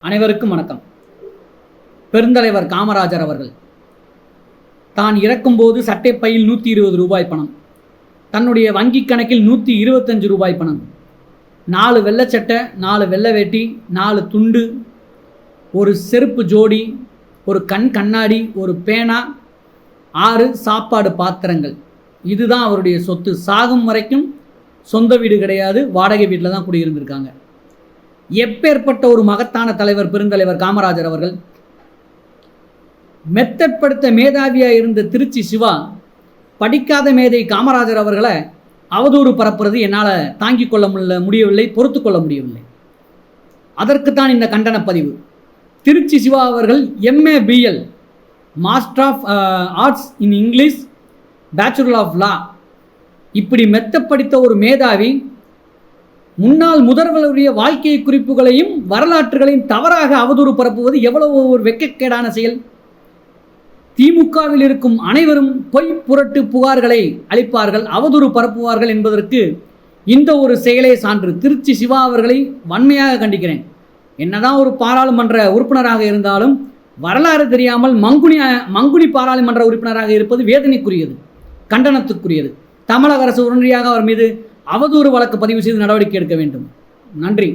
அனைவருக்கும் வணக்கம். பெருந்தலைவர் காமராஜர் அவர்கள் தான் இறக்கும்போது சட்டைப்பையில் 120 ரூபாய் பணம், தன்னுடைய வங்கி கணக்கில் 125 ரூபாய் பணம், 4 வெள்ளச்சட்டை, 4 வெள்ளை வேட்டி, 4 துண்டு, ஒரு செருப்பு ஜோடி, ஒரு கண்ணாடி, ஒரு பேனா, 6 சாப்பாடு பாத்திரங்கள். இதுதான் அவருடைய சொத்து. சாகும் வரைக்கும் சொந்த வீடு கிடையாது, வாடகை வீட்டில் தான் குடியிருந்திருக்காங்க. எப்பேற்பட்ட ஒரு மகத்தான தலைவர் பெருந்தலைவர் காமராஜர் அவர்கள். மெத்தப்படுத்த மேதாவியாக இருந்த திருச்சி சிவா படிக்காத மேதை காமராஜர் அவர்களை அவதூறு பரப்புறது என்னால் தாங்கிக் கொள்ள முடியவில்லை, பொறுத்து கொள்ள முடியவில்லை. அதற்குத்தான் இந்த கண்டன பதிவு. திருச்சி சிவா அவர்கள் MA BL, master of arts in English, bachelor of law, இப்படி மெத்தப்படுத்த ஒரு மேதாவி முன்னாள் முதல்வருடைய வாழ்க்கை குறிப்புகளையும் வரலாற்றுகளையும் தவறாக அவதூறு பரப்புவது எவ்வளவு ஒரு வெட்கக்கேடான செயல். திமுகவில் இருக்கும் அனைவரும் பொய் புரட்டு புகார்களை அளிப்பார்கள், அவதூறு பரப்புவார்கள் என்பதற்கு இந்த ஒரு செயலே சான்று. திருச்சி சிவா அவர்களை வன்மையாக கண்டிக்கிறேன். என்னதான் ஒரு பாராளுமன்ற உறுப்பினராக இருந்தாலும் வரலாறு தெரியாமல் மங்குனி பாராளுமன்ற உறுப்பினராக இருப்பது வேதனைக்குரியது, கண்டனத்துக்குரியது. தமிழக அரசு உடனடியாக அவர் மீது அவதூறு வழக்கு பதிவு செய்து நடவடிக்கை எடுக்க வேண்டும். நன்றி.